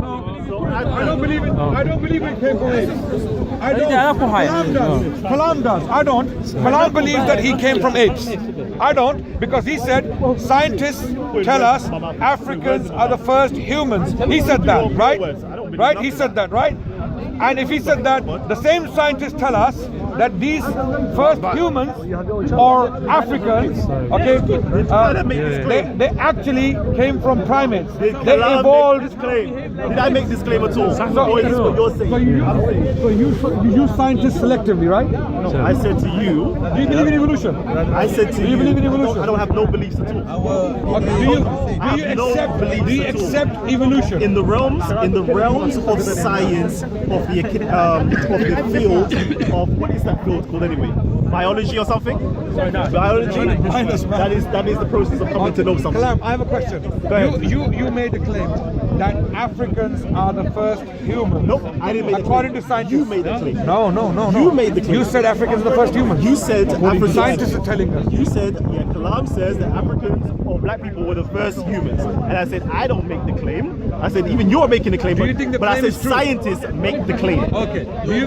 I don't believe it. I don't believe it came from apes. I don't. Kalam does. Kalam does. I don't. Kalam believes that he came from apes. I don't, because he said scientists tell us Africans are the first humans. He said that, right? Right? He said that, right? And if he said that, the same scientists tell us that these first humans or Africans, okay, they actually came from primates. They evolved. Did I make this claim at all? Or is this what you're saying? So you use scientists selectively, right? No, I said to you. Do you believe in evolution? I said to you. Do you believe in evolution? I don't have no beliefs at all. Okay, do you accept evolution? In the realms of science, of the field of, what is that field called anyway? Biology or something? Sorry, no. Biology. That is the process of coming to know something. Kalam, I have a question. Go ahead. You made the claim that Africans are the first humans. Nope, I didn't make the claim. According to scientists. You made the claim. No. You made the claim. You said Africans are the first humans. You said Africans. Scientists are telling us. You said, yeah, Kalam says that Africans or black people were the first humans. And I said, I don't make the claim. I said, even you're making the claim. Do you think the but I claim said, is true? scientists make the claim. Okay. Do you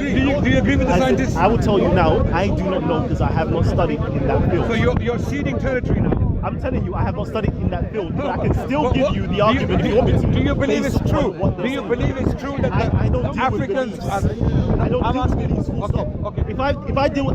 agree with the scientists? I will tell you now, I do not know because I have not studied in that field. So you're ceding territory now. I'm telling you, I have not studied in that field, but I can still give you the argument if you want me to. Do you believe it's true? Do you believe it's true that I don't deal Africans with are... I don't I'm deal asking with you. beliefs, full stop. Okay. If I deal,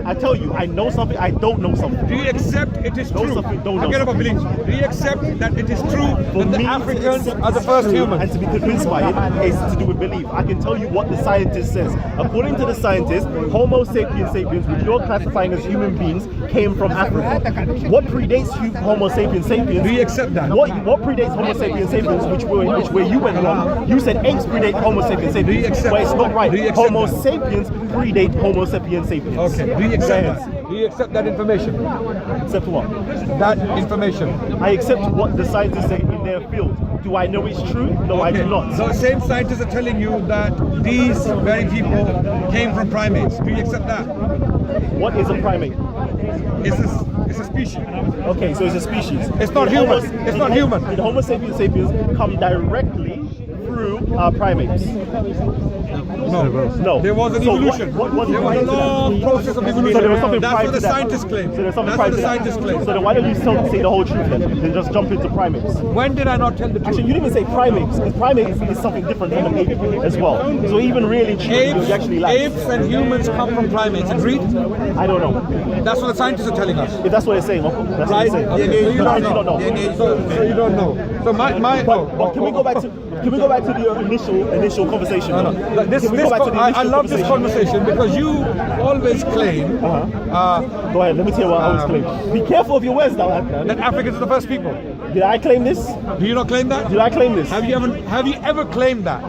I tell you, I know something, I don't know something. Do you accept it is Know true? something, don't know Forget about something. beliefs. Do you accept that it is true For that the me, Africans to are the first true humans? and to be convinced by it is to do with belief. I can tell you what the scientist says. According to the scientist, Homo sapiens sapiens, which you're classifying as human beings, came from Africa. What predates Homo sapiens sapiens? Do you accept that? What predates Homo sapiens sapiens, which where you went along? You said apes predate Homo sapiens sapiens. Do you accept But it's not right. Do you accept Homo that? sapiens predate Homo sapiens sapiens. Okay. Do you accept that? Do you accept that information? Accept what? That information. I accept what the scientists say in their field. Do I know it's true? No, I do not. So the same scientists are telling you that these very people came from primates. Do you accept that? What is a primate? It's a species. Okay, so it's a species. It's not human. It's not human. Did Homo sapiens sapiens come directly through primates? No. There was an evolution. There was a long process of evolution. So there was something That's prior what to the that. scientists claim. So there's something That's prior what the to that. scientists claim. So then why don't you say the whole truth then just jump into primates? When did I not tell the truth? Actually, you didn't even say primates, because primates is something different from an ape as well. So even really true, you actually like. Apes and humans come from primates. Agreed? I don't know. That's what the scientists are telling us. If that's what they're saying, that's what Right? they're saying. Okay, so you But I don't know. know. So you don't know. So But can we go back to the initial conversation? No. I love this conversation because you always claim Go ahead, let me tell you what I always claim. Be careful of your words now, Adnan. that Africans are the first people. Did I claim this? Do you not claim that? Did I claim this? Have you ever claimed that?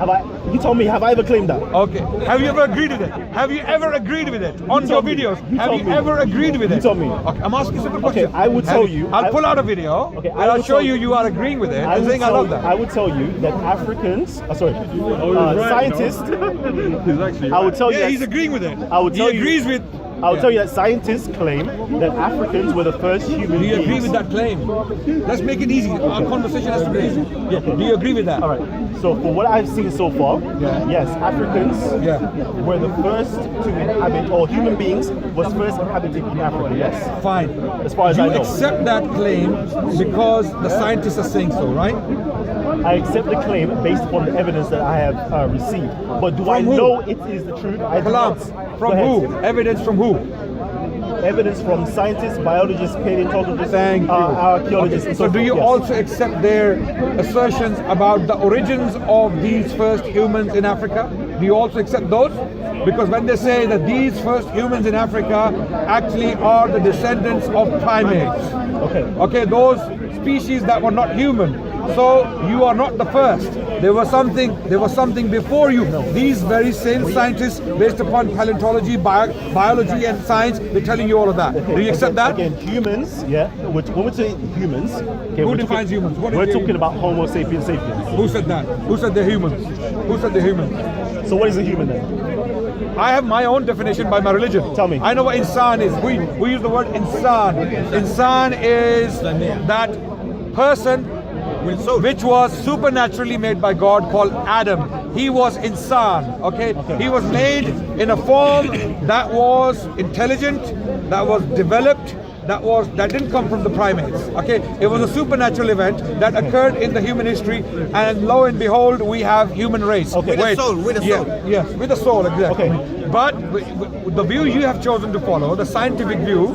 You told me, have I ever claimed that? Okay. Have you ever agreed with it? Have you ever agreed with it on your told me. videos? You Have told you me. ever agreed with it? You told me. Okay, I'm asking a simple question. Okay, I would tell you. I'll pull out a video and I I'll would show tell you you are agreeing with it. I I'm would saying I tell love you- that. I would tell you that Africans, scientists, I would tell you Yeah, that, he's agreeing with it. I would tell he you- agrees with. I would tell you that scientists claim that Africans were the first human Do you agree beings. with that claim? Let's make it easy. Our conversation has to be easy. Yeah. Do you agree with that? All right. So for what I've seen so far, yes, Africans were the first to inhabit, or human beings was first inhabited in Africa. Yes. Fine. As far as you I know. accept that claim because the scientists are saying so, right? I accept the claim based upon the evidence that I have received. But do I From who? know it is the truth? I do Kalam, not. from Go ahead. who? Evidence from who? Evidence from scientists, biologists, paleontologists, Thank you. archaeologists. Okay. and So do forth. you Yes. also accept their assertions about the origins of these first humans in Africa? Do you also accept those? Because when they say that these first humans in Africa actually are the descendants of primates. Okay, those species that were not human. So you are not the first. There was something before you. These very same scientists, based upon paleontology, biology and science, they're telling you all of that. Do you accept that? Again, humans, when we're saying humans, okay, Who defines humans? What is we're the- talking about Homo sapiens sapiens. Who said that? Who said they're humans? Who said they're humans? So what is a human then? I have my own definition by my religion. Tell me. I know what insan is. We use the word insan. Insan is that person which was supernaturally made by God, called Adam. He was insan, okay? He was made in a form that was intelligent, that was developed, that didn't come from the primates, okay? It was a supernatural event that occurred in the human history, and lo and behold, we have human race. Okay. With a soul. Yes, with a soul, exactly. Okay. But the view you have chosen to follow, the scientific view,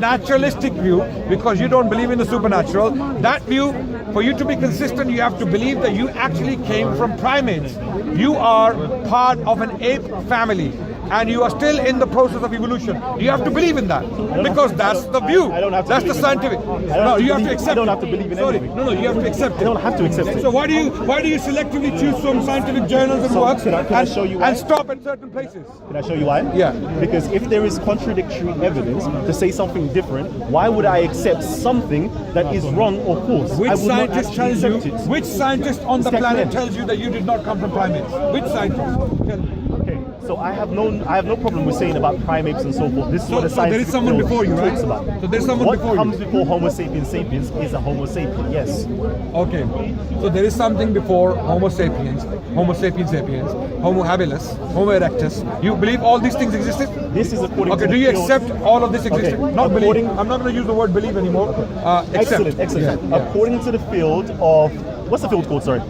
naturalistic view, because you don't believe in the supernatural, that view, for you to be consistent, you have to believe that you actually came from primates. You are part of an ape family, and you are still in the process of evolution. You have to believe in that, because that's the view. I don't have to. That's the scientific. No, you have to accept. I don't have to believe in anything. No, you have to accept it. I don't have to accept it. So why do you selectively choose some scientific journals and works can I show you why? and stop at certain places? Can I show you why? Yeah. Because if there is contradictory evidence to say something different, why would I accept something that is wrong or false? Which I would not scientist actually tells you? accept it. Which scientist on the Step planet in. tells you that you did not come from primates? Which scientist? Tell me. Okay, so I have no problem with saying about primates and so forth. This is what the So there is scientific someone field before you, right? talks about. So there's someone what before you. comes before Homo sapiens sapiens is a Homo sapien. Yes. Okay. So there is something before Homo sapiens, Homo sapiens sapiens, Homo habilis, Homo erectus. You believe all these things existed? This is according Okay, to do the you field. accept all of this existed? Okay, Not believe. according- I'm not going to use the word believe anymore. Accept. Excellent. Yeah. According to the field of what's the field called? Sorry.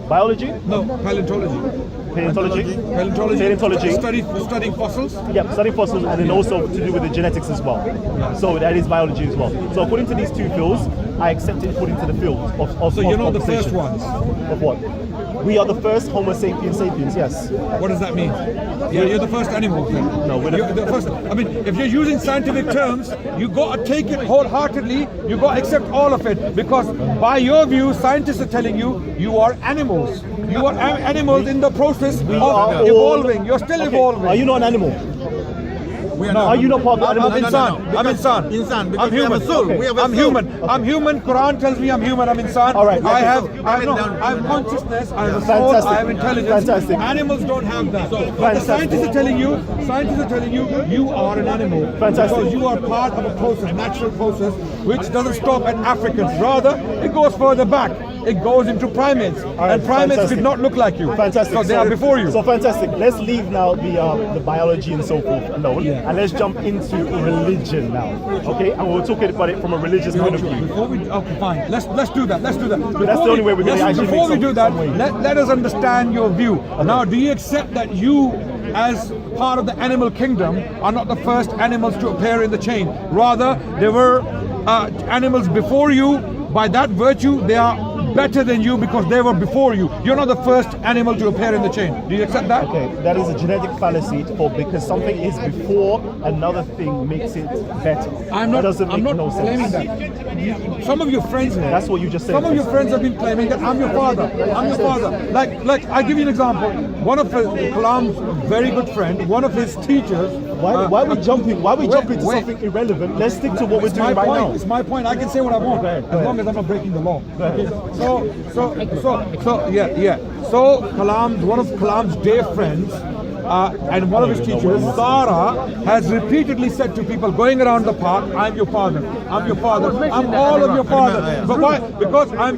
Biology. No, paleontology. Paleontology. Paleontology. Studying fossils. Yeah, studying fossils, and then also to do with the genetics as well. So that is biology as well. So according to these two fields, I accept it according to the field of So you're not the conversation. first ones. Of what? We are the first Homo sapiens sapiens, yes. What does that mean? Yeah, you're the first animal then. No, we're You're the first. I mean, if you're using scientific terms, you got to take it wholeheartedly. You got to accept all of it, because by your view, scientists are telling you you are animals. You are animals in the process of are evolving. You're still Okay, evolving. Are you not an animal? We are Are you not part of the animal? I'm insan. I'm insan. Insan, because I'm we have human. a soul. We have a I'm soul. human. I'm human. Quran tells me I'm human. I'm insan. All right. I have. Okay. I have consciousness. I have a soul. Fantastic. I have intelligence. Fantastic. Animals don't have that. But the Fantastic. scientists are telling you, you are an animal. Fantastic. Because you are part of a process, natural process, which doesn't stop at Africans. Rather, it goes further back. It goes into primates, right, and primates fantastic. did not look like you. Fantastic. So they are before you. So fantastic. Let's leave now the biology and so forth alone, Yeah. and let's jump into religion now. Okay, and we'll talk about it from a religious point of view. Before we, okay, fine. Let's do that. Let's do that. That's the only way we're gonna actually Before make we do some that, waves. let us understand your view. Now, do you accept that you, as part of the animal kingdom, are not the first animals to appear in the chain? Rather, there were animals before you. By that virtue, they are better than you because they were before you. You're not the first animal to appear in the chain. Do you accept that? Okay, that is a genetic fallacy because something is before another thing makes it better. I'm not. That doesn't I'm make not no claiming sense. that. Some of your friends here. That's what you just said. Some of your friends have been claiming that I'm your father. I'm your father. Like I give you an example. One of Kalam's very good friend, one of his teachers. Why are we jumping? Why are we jumping to wait. something irrelevant? Let's stick to what we're It's my doing right point. now. It's my point. I can say what I want ahead. as long as I'm not breaking the law. ahead. So yeah. So one of Kalam's dear friends, and one of his teachers, Sarah, has repeatedly said to people going around the park, "I'm your father. I'm your father. I'm all of your father." But why? Because I'm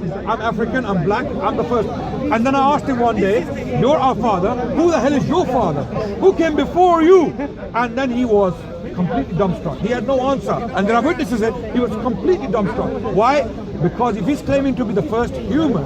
African. I'm black. I'm the first. And then I asked him one day, "You're our father. Who the hell is your father? Who came before you?" And then he was completely dumbstruck. He had no answer. And there are witnesses that he was completely dumbstruck. Why? Because if he's claiming to be the first human,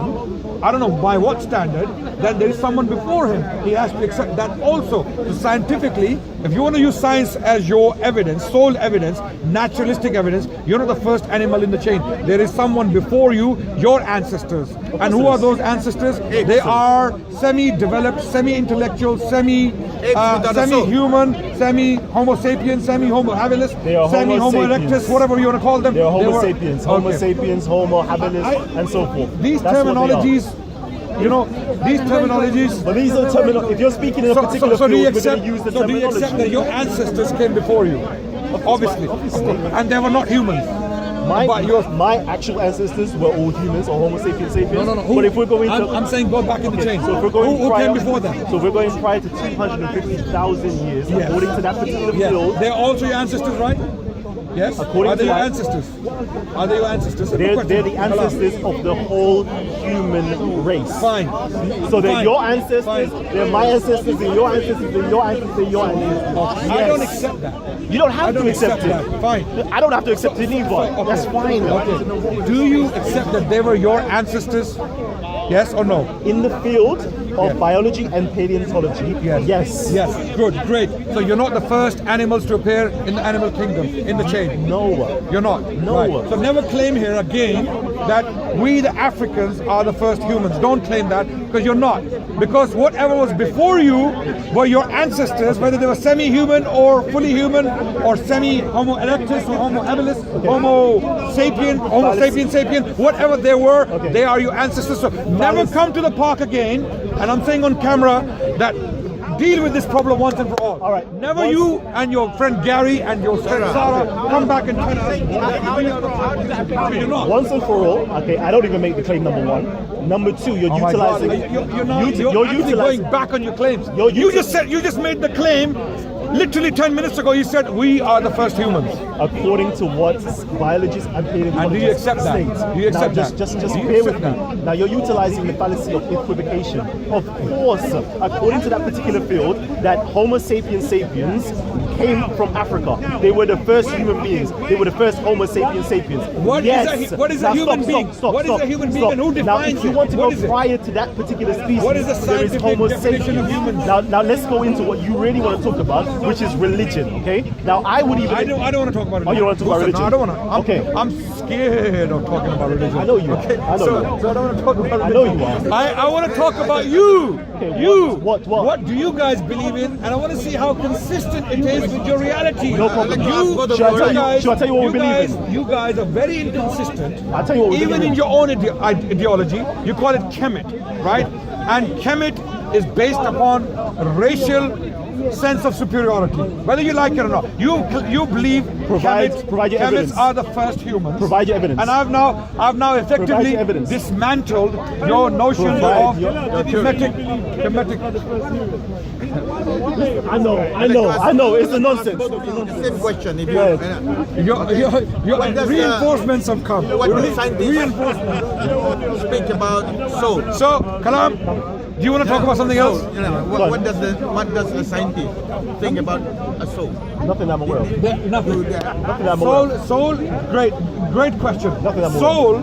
I don't know by what standard, then there is someone before him. He has to accept that also. So scientifically, if you want to use science as your evidence, sole evidence, naturalistic evidence, you're not the first animal in the chain. There is someone before you, your ancestors. And who are those ancestors? They are semi-developed, semi-intellectual, semi-human, semi-Homo sapiens, semi-Homo habilis, They are Homo semi-Homo sapiens. erectus, whatever you want to call them. They are Homo were- sapiens, Homo Okay. sapiens, Homo habilis, and so forth. These That's what they are. terminologies, these terminologies. But these are terminology. If you're speaking in a particular So do you field, we're accept? going to use the So do you accept that terminology. your ancestors came before you? Obviously, and they were not humans. But yours. My actual ancestors were all humans or Homo sapiens sapiens. No. But if we're going to, I'm saying go back in the chain. So if we're going who prior, came before them? So if we're going prior to 250,000 years, Yes. according to that particular Yeah, field. they're also your ancestors, right? Yes? According Are they to your that, ancestors? Are they your ancestors? they're the ancestors of the whole human race. Fine. So they're Fine. your ancestors, Fine. they're my ancestors, they're your ancestors, they're your ancestors, they're your ancestors. I don't accept that. You don't have I don't to accept accept it. that. Fine. I don't have to accept it either. Okay. That's fine. Okay. Do you accept that they were your ancestors? Yes or no? In the field of biology and paleontology, yes. Yes. Good. Great. So you're not the first animals to appear in the animal kingdom, in the chain. No. You're not. No. Right. So never claim here again that we the Africans are the first humans. Don't claim that, because you're not. Because whatever was before you were your ancestors, whether they were semi-human or fully human or semi-Homo erectus or Homo habilis, Homo sapien, whatever they were, they are your ancestors. So never come to the park again, and I'm saying on camera that deal with this problem once and for all. All right. Never you and your friend Gary and your friend Sarah come back and tell us you're not. Once and for all, okay, I don't even make the claim number one. Number two, you're utilizing. You're actually going back on your claims. You just made the claim. Literally 10 minutes ago, you said we are the first humans. According to what biologists and paleontologists And do you accept that? state. Do you accept now, that? Just Do you bear with accept me. that? Now you're utilizing the fallacy of equivocation. Of course, according to that particular field, that Homo sapiens sapiens came from Africa. They were the first human beings. They were the first Homo sapiens sapiens. What is a human being? What is a human being and who Now, defines if you it? want to What go is it? prior to that particular species, What is the there is scientific Homo definition of sapiens. humans? Now let's go into what you really want to talk about, which is religion. Okay. Now I would even. I don't want to talk about religion. Oh, you don't want to talk about religion? No, I don't want to. Okay. I'm scared of talking about religion. I know you are. Okay. I know you are. So I don't want to talk about religion. I know you are. I want to talk about you. Okay, you. What do you guys believe in? And I want to see how consistent it is with your reality. No problem. Should I tell you what we believe in? You guys are very inconsistent. I'll tell you what we Even believe in your own ideology, you call it Kemet, right? And Kemet is based upon racial sense of superiority, whether you like it or not. You believe Provide your evidence. Kemets are the first humans. Provide your evidence. And I've now effectively your evidence. dismantled your notion Provide of your- Kemetic. I know. It's a nonsense. Same question. If you, Your What does reinforcements have come. what does scientists Reinforcements. speak about soul? So, Kalam, do you want to talk about something else? You know, what does a scientist think about a soul? Nothing I'm aware of. Nothing. Nothing I'm aware of. Soul, great question. Nothing I'm aware of. Soul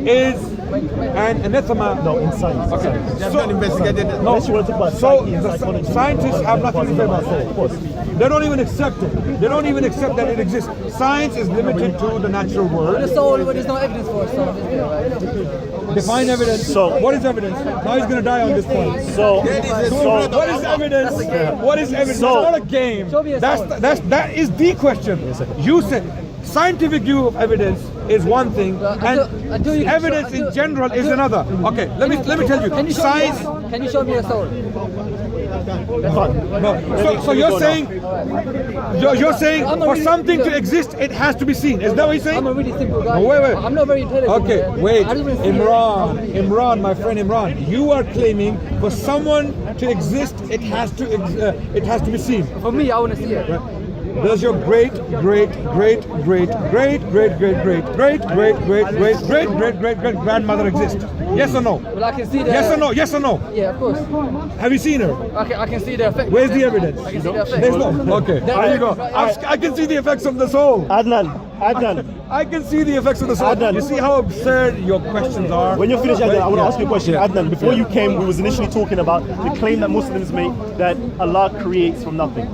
is an anathema. No, in science. Okay. They have not investigated it. Unless you want to talk about So psyche and the psychology. scientists have nothing to say about soul. Of course. They don't even accept it. They don't even accept that it exists. Science is limited to the natural world. The soul, but there's no evidence for it, so is there, right? Define evidence. So- what is evidence? Now he's going to die on this point. So What is evidence? What is evidence? So- It's not a game. Show me a soul. That is the question. You said scientific view of evidence is one thing, and evidence in general is another. Okay, let me tell you. Can you show Science. Can you show me a soul? No. So you're saying for something to exist, it has to be seen. Is that what you're saying? I'm a really simple guy. No, wait. I'm not very intelligent. Okay, man. wait. I just wanna see it. Imran, my friend Imran, you are claiming for someone to exist, it has to be seen. For me, I want to see it. Does your great grandmother exist? Yes or no? Well, I can see the. Yes or no? Yes or no? Yeah, of course. Have you seen her? I can see the effect. Where's the evidence? I can see the effect. There's no. Okay. There you go. I can see the effects of the soul. Adnan. I can see the effects of the soul. Adnan. You see how absurd your questions are? When you're finished, Adnan, I want to ask you a question. Yeah. Adnan, before you came, we was initially talking about the claim that Muslims make that Allah creates from nothing.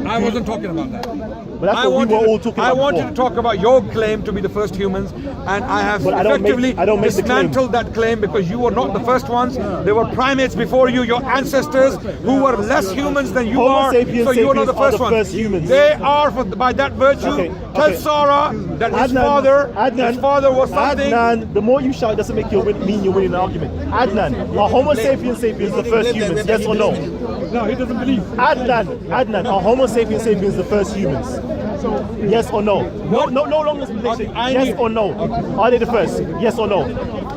I wasn't talking about that. But that's what we were all talking about I wanted before. to talk about your claim to be the first humans, and I have But I don't make the claim. dismantled that claim because you were not the first ones. There were primates before you, your ancestors, who were less humans than you Homo are. sapiens So you are not the sapiens are first the ones. first humans. They are, by that virtue. Okay, Tell okay. Sarah that his Adnan, father was something. Adnan, the more you shout doesn't make you mean you're winning an argument. Adnan, are Homo sapiens sapiens the first humans? Yes or no? No, he doesn't believe. Adnan, are Homo sapiens sapiens the first humans? Yes or no? No longer explanation. Okay, Yes or no? Are they the first? Yes or no?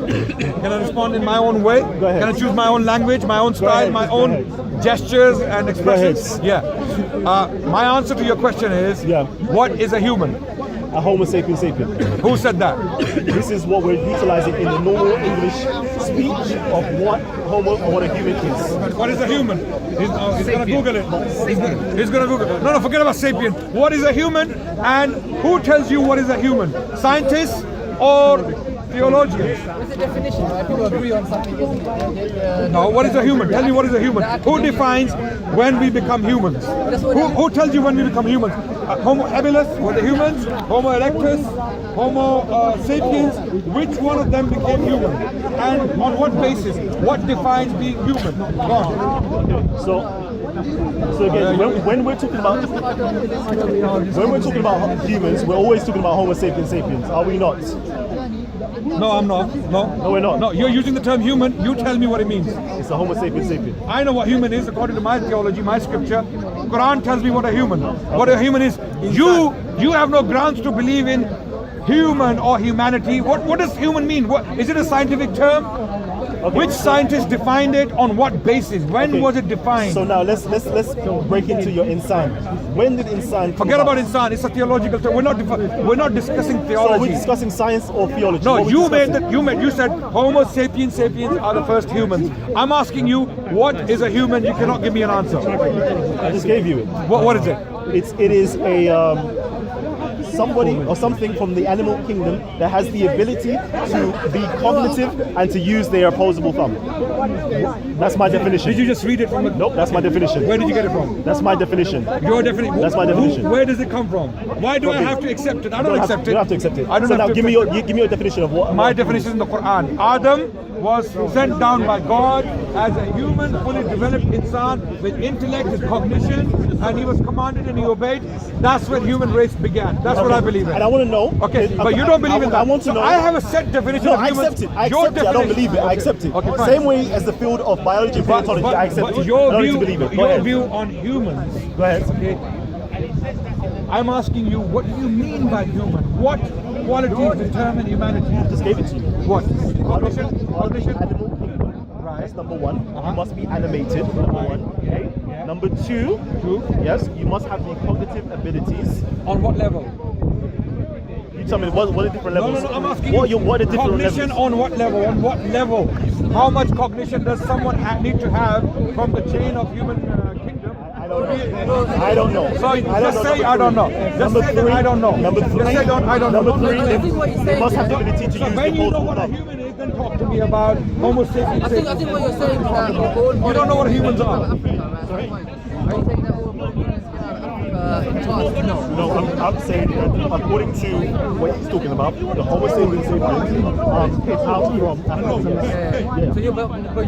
Can I respond in my own way? Go ahead. Can I choose my own language, my own style, ahead, my go own ahead. gestures and expressions? ahead. Yeah. My answer to your question is, Yeah. what is a human? a Homo sapien sapien. Who said that? This is what we're utilizing in the normal English speech of what a human is. What is a human? He's gonna Google it. He's gonna Google it. No, forget about sapien. What is a human? And who tells you what is a human? Scientists or theologians? It's a definition, right? People agree on something, isn't it? No, what is a human? Tell me what is a human. Who defines when we become humans? Who tells you when we become humans? Homo habilis were the humans? Homo erectus? Homo sapiens? Which one of them became human? And on what basis? What defines being human? Go on. So again, when we're talking about humans, we're always talking about Homo sapiens sapiens. Are we not? No, I'm not. No, we're not. No, you're using the term human. You tell me what it means. It's a Homo sapiens sapien. I know what human is according to my theology, my scripture. Quran tells me what a human. What a human is. You have no grounds to believe in human or humanity. What does human mean? Is it a scientific term? Okay. Which scientist defined it on what basis? When was it defined? So now let's break into your insan. When did insan? Forget about insan. It's a theological term. We're not discussing theology. So we're discussing science or theology. No, you said Homo sapiens sapiens are the first humans. I'm asking you, what is a human? You cannot give me an answer. I just gave you it. What is it? It is a somebody or something from the animal kingdom that has the ability to be cognitive and to use their opposable thumb. That's my definition. Did you just read it from the... Nope, that's my definition. Where did you get it from? That's my definition. Your definition? That's my definition. Where does it come from? Why do I have to accept it? I don't accept it. You don't have to accept it. I don't so have now to give me your definition of what... My definition in the Quran. Adam was sent down by God as a human, fully developed insan with intellect and cognition, and he was commanded and he obeyed. That's when human race began. That's what I believe in. And I want to know. Okay, but you don't believe in that. I want to know. I have a set definition of humans. I accept it. I accept it. I don't believe it. I accept it. Okay, fine. Same way as the field of biology and paleontology, I accept it. Your I don't need to believe it. Go ahead. view on humans. Go ahead. Okay. I'm asking you, what do you mean by human? What qualities determine humanity? I just gave it to you. What? Cognition? Animal kingdom. Right. That's number one. You must be animated. Number one. Okay. Yeah. Number two. Yes, you must have the cognitive abilities. On what level? You tell me what are different levels? No, I'm asking what are different cognition levels? on what level? On what level? How much cognition does someone need to have from the chain of human kingdom? I don't know. So just say I don't know. Just say that I don't know. Number three. Just say I don't know. Number three. I think what you're You saying must have the is ability to So use when the you know opposable what a thumb. human is, then talk to me about Homo sapiens. I think what you're saying is that You don't know what humans are. Are you saying that all humans came out of Africa in past? No. No, I'm saying that according to what he's talking about, the Homo sapiens came out from Africa. So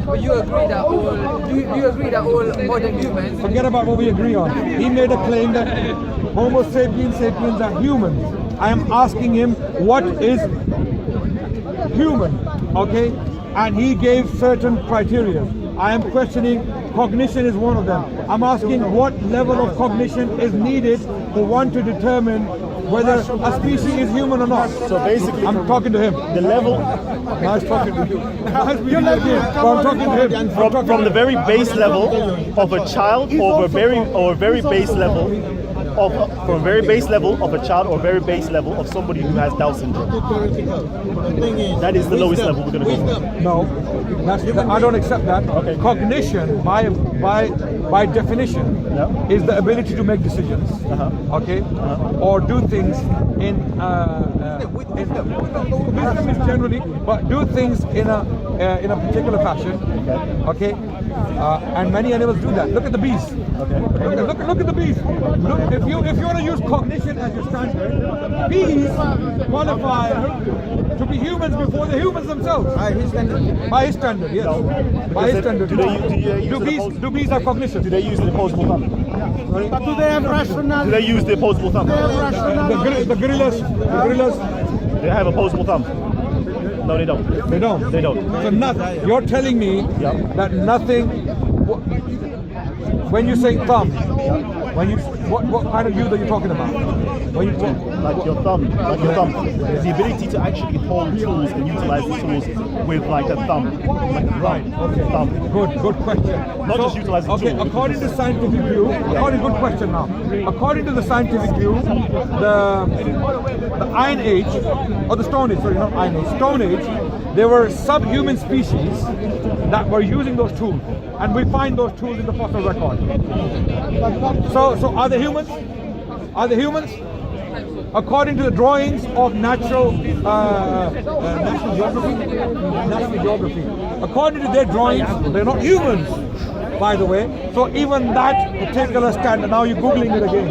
but you agree that all do you agree that all modern humans? Forget about what we agree on. He made a claim that Homo sapiens sapiens are humans. I am asking him what is human, okay? And he gave certain criteria. I am questioning cognition is one of them. I'm asking what level of cognition is needed for one to determine whether a species is human or not. So basically, I'm talking to him. the level Nice talking to you. Nice meeting you. I'm talking to him. from the very base level of a child or a very base level of from a very base level of a child or very base level of somebody who has Down syndrome. That is the lowest level we're going to go. No, I don't accept that. Okay. Cognition, by definition, is the ability to make decisions, okay, or do things in wisdom is generally, but do things in a particular fashion, okay. And many animals do that. Look at the bees. Okay. Look at the bees. Look, if you want to use cognition as your standard, bees qualify to be humans before the humans themselves. By his standard, yes. By his standard. Do bees have cognition? Do they use the opposable thumb? But do they have rationality? Do they use the opposable thumb? The gorillas. They have opposable thumb. No, they don't. They don't. They don't. So you're telling me that nothing. When you say thumb, when you What kind of youth are you talking about? When you talk, Like your thumb. The ability to actually hold tools and utilize the tools with like a thumb. right. Okay. Thumb. Good question. Not just utilize the Okay, tool. according to scientific view, good question now. According to the scientific view, the Iron Age, or the Stone Age, sorry, not Iron Age, Stone Age, there were subhuman species that were using those tools, and we find those tools in the fossil record. So are they humans? Are they humans? According to the drawings of National Geography, according to their drawings, they're not humans, by the way. So even that particular standard, now you're Googling it again.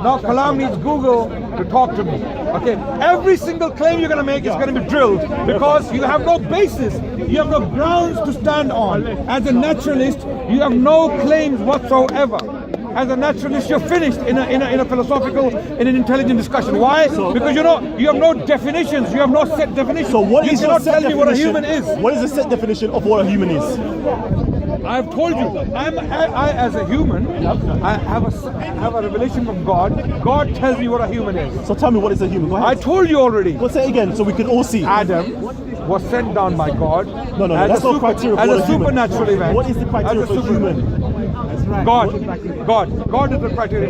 Now Kalam needs Google to talk to me. Okay, every single claim you're going to make is going to be drilled because you have no basis, you have no grounds to stand on. As a naturalist, you have no claims whatsoever. As a naturalist, you're finished in a philosophical, in an intelligent discussion. Why? Because you have no definitions. You have no set definition. So what is you your cannot set tell me what a definition? human is. What is the set definition of what a human is? I've told you. I as a human, I have a revelation from God. God tells me what a human is. So tell me, what is a human? Go I ahead. told you already. Let's say it again so we can all see. Adam was sent down by God. No, as that's not criteria for as what a a human. supernatural event. What is the criteria As a for human? God is the criteria.